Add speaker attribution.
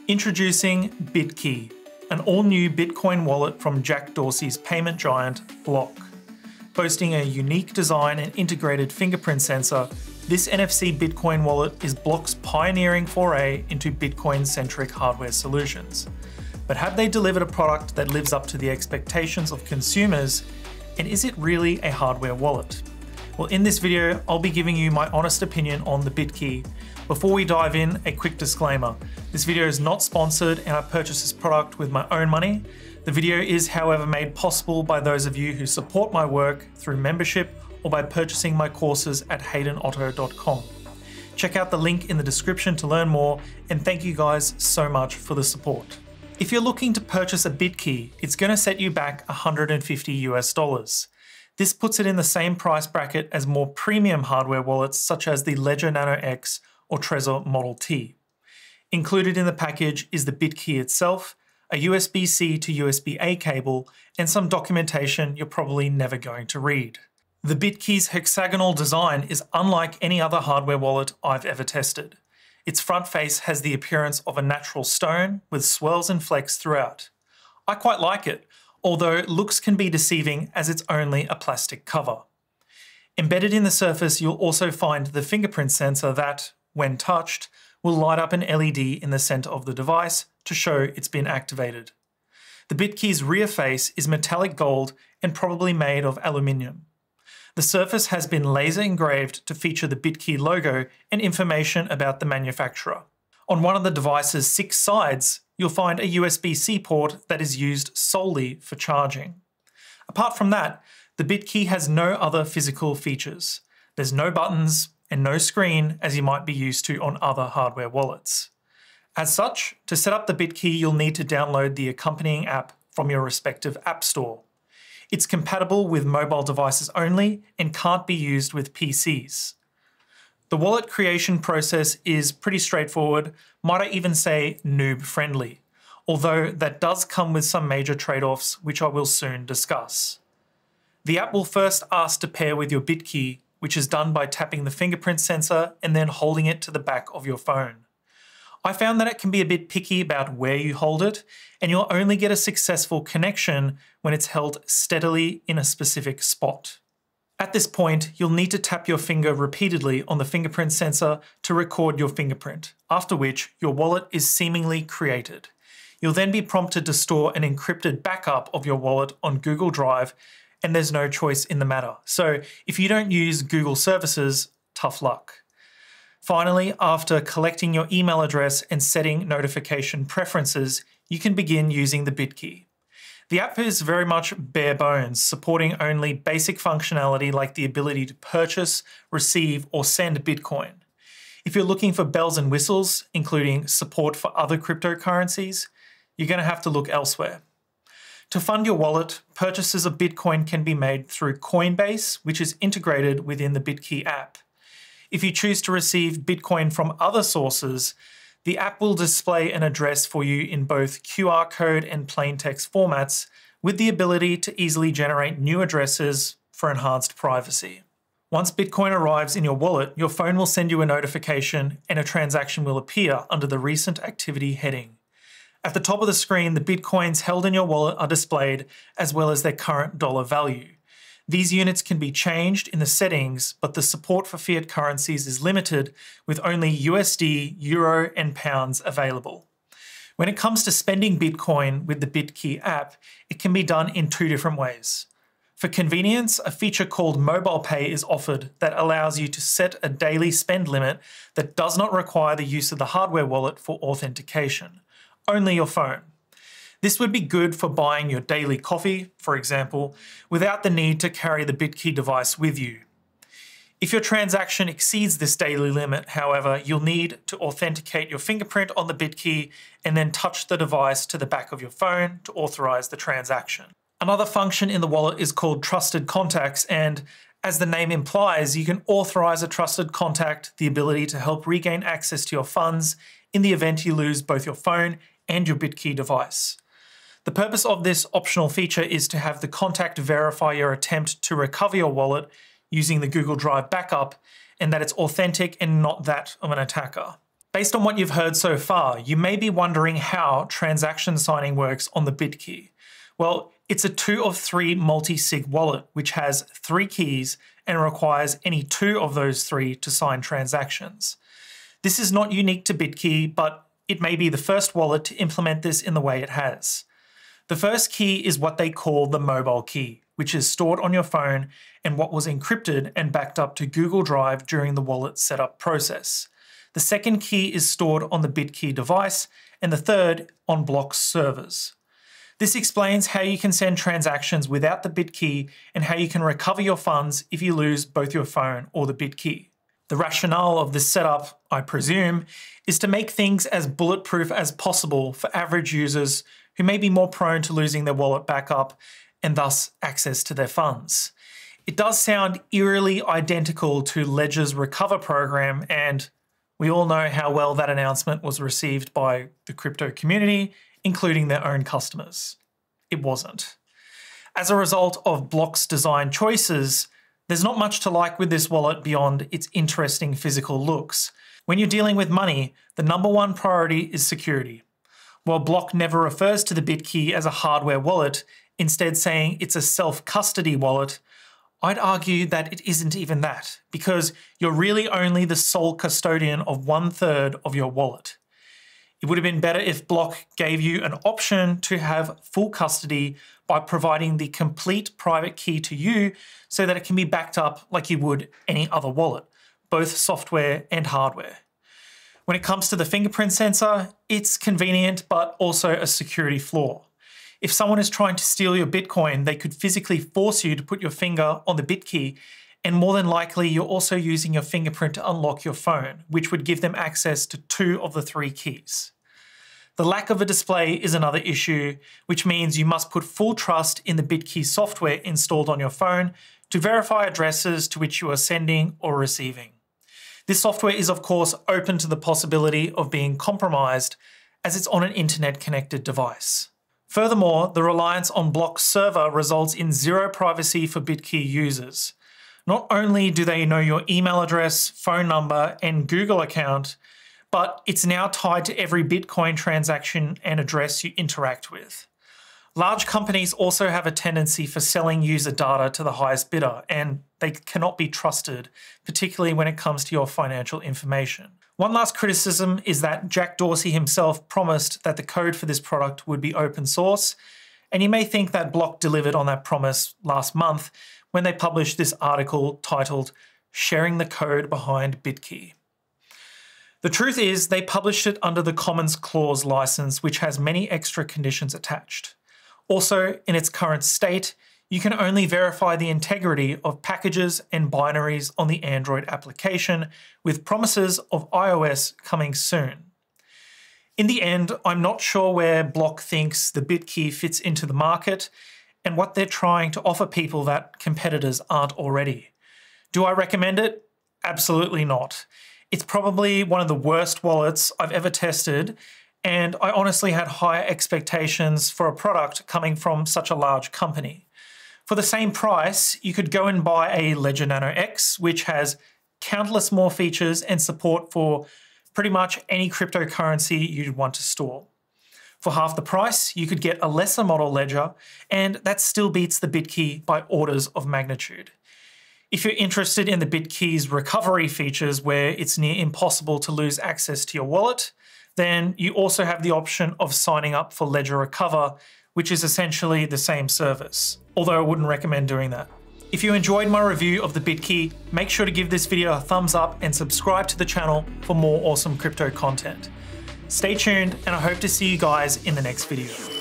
Speaker 1: Introducing Bitkey, an all-new Bitcoin wallet from Jack Dorsey's payment giant, Block. Boasting a unique design and integrated fingerprint sensor, this NFC Bitcoin wallet is Block's pioneering foray into Bitcoin-centric hardware solutions. But have they delivered a product that lives up to the expectations of consumers, and is it really a hardware wallet? Well, in this video, I'll be giving you my honest opinion on the Bitkey. Before we dive in, a quick disclaimer. This video is not sponsored and I purchased this product with my own money. The video is, however, made possible by those of you who support my work through membership or by purchasing my courses at haydenotto.com. Check out the link in the description to learn more, and thank you guys so much for the support. If you're looking to purchase a Bitkey, it's going to set you back $150 US. This puts it in the same price bracket as more premium hardware wallets such as the Ledger Nano X or Trezor Model T. Included in the package is the Bitkey itself, a USB-C to USB-A cable, and some documentation you're probably never going to read. The Bitkey's hexagonal design is unlike any other hardware wallet I've ever tested. Its front face has the appearance of a natural stone with swirls and flecks throughout. I quite like it, although looks can be deceiving as it's only a plastic cover. Embedded in the surface, you'll also find the fingerprint sensor that, when touched, will light up an LED in the center of the device to show it's been activated. The Bitkey's rear face is metallic gold and probably made of aluminium. The surface has been laser engraved to feature the Bitkey logo and information about the manufacturer. On one of the device's 6 sides, you'll find a USB-C port that is used solely for charging. Apart from that, the Bitkey has no other physical features. There's no buttons and no screen as you might be used to on other hardware wallets. As such, to set up the Bitkey, you'll need to download the accompanying app from your respective app store. It's compatible with mobile devices only and can't be used with PCs. The wallet creation process is pretty straightforward, might I even say noob-friendly, although that does come with some major trade-offs which I will soon discuss. The app will first ask to pair with your Bitkey, which is done by tapping the fingerprint sensor and then holding it to the back of your phone. I found that it can be a bit picky about where you hold it, and you'll only get a successful connection when it's held steadily in a specific spot. At this point, you'll need to tap your finger repeatedly on the fingerprint sensor to record your fingerprint, after which your wallet is seemingly created. You'll then be prompted to store an encrypted backup of your wallet on Google Drive, and there's no choice in the matter. So if you don't use Google services, tough luck. Finally, after collecting your email address and setting notification preferences, you can begin using the Bitkey. The app is very much bare bones, supporting only basic functionality like the ability to purchase, receive, or send Bitcoin. If you're looking for bells and whistles, including support for other cryptocurrencies, you're going to have to look elsewhere. To fund your wallet, purchases of Bitcoin can be made through Coinbase, which is integrated within the Bitkey app. If you choose to receive Bitcoin from other sources, the app will display an address for you in both QR code and plain text formats, with the ability to easily generate new addresses for enhanced privacy. Once Bitcoin arrives in your wallet, your phone will send you a notification and a transaction will appear under the Recent Activity heading. At the top of the screen, the Bitcoins held in your wallet are displayed, as well as their current dollar value. These units can be changed in the settings, but the support for fiat currencies is limited, with only USD, Euro, and Pounds available. When it comes to spending Bitcoin with the Bitkey app, it can be done in 2 different ways. For convenience, a feature called Mobile Pay is offered that allows you to set a daily spend limit that does not require the use of the hardware wallet for authentication. Only your phone. This would be good for buying your daily coffee, for example, without the need to carry the Bitkey device with you. If your transaction exceeds this daily limit, however, you'll need to authenticate your fingerprint on the Bitkey and then touch the device to the back of your phone to authorize the transaction. Another function in the wallet is called Trusted Contacts, and as the name implies, you can authorize a trusted contact the ability to help regain access to your funds in the event you lose both your phone and your Bitkey device. The purpose of this optional feature is to have the contact verify your attempt to recover your wallet using the Google Drive backup, and that it's authentic and not that of an attacker. Based on what you've heard so far, you may be wondering how transaction signing works on the Bitkey. Well, it's a 2 of 3 multi-sig wallet, which has 3 keys and requires any 2 of those 3 to sign transactions. This is not unique to Bitkey, but it may be the first wallet to implement this in the way it has. The first key is what they call the mobile key, which is stored on your phone and what was encrypted and backed up to Google Drive during the wallet setup process. The second key is stored on the Bitkey device, and the third on Block's servers. This explains how you can send transactions without the Bitkey and how you can recover your funds if you lose both your phone or the Bitkey. The rationale of this setup, I presume, is to make things as bulletproof as possible for average users who may be more prone to losing their wallet backup and thus access to their funds. It does sound eerily identical to Ledger's Recover program, and we all know how well that announcement was received by the crypto community, including their own customers. It wasn't. As a result of Block's design choices, there's not much to like with this wallet beyond its interesting physical looks. When you're dealing with money, the number one priority is security. While Block never refers to the Bitkey as a hardware wallet, instead saying it's a self-custody wallet, I'd argue that it isn't even that, because you're really only the sole custodian of 1/3 of your wallet. It would have been better if Block gave you an option to have full custody by providing the complete private key to you so that it can be backed up like you would any other wallet, both software and hardware. When it comes to the fingerprint sensor, it's convenient but also a security flaw. If someone is trying to steal your Bitcoin, they could physically force you to put your finger on the Bitkey, and more than likely you're also using your fingerprint to unlock your phone, which would give them access to 2 of the 3 keys. The lack of a display is another issue, which means you must put full trust in the Bitkey software installed on your phone to verify addresses to which you are sending or receiving. This software is of course open to the possibility of being compromised as it's on an internet-connected device. Furthermore, the reliance on Block's server results in 0 privacy for Bitkey users. Not only do they know your email address, phone number, and Google account, but it's now tied to every Bitcoin transaction and address you interact with. Large companies also have a tendency for selling user data to the highest bidder, and they cannot be trusted, particularly when it comes to your financial information. One last criticism is that Jack Dorsey himself promised that the code for this product would be open source, and you may think that Block delivered on that promise last month when they published this article titled "Sharing the Code Behind Bitkey." The truth is they published it under the Commons Clause license, which has many extra conditions attached. Also, in its current state, you can only verify the integrity of packages and binaries on the Android application, with promises of iOS coming soon. In the end, I'm not sure where Block thinks the Bitkey fits into the market and what they're trying to offer people that competitors aren't already. Do I recommend it? Absolutely not. It's probably one of the worst wallets I've ever tested, and I honestly had higher expectations for a product coming from such a large company. For the same price, you could go and buy a Ledger Nano X, which has countless more features and support for pretty much any cryptocurrency you'd want to store. For half the price, you could get a lesser model Ledger, and that still beats the Bitkey by orders of magnitude. If you're interested in the Bitkey's recovery features where it's near impossible to lose access to your wallet, then you also have the option of signing up for Ledger Recover, which is essentially the same service, although I wouldn't recommend doing that. If you enjoyed my review of the Bitkey, make sure to give this video a thumbs up and subscribe to the channel for more awesome crypto content. Stay tuned, and I hope to see you guys in the next video.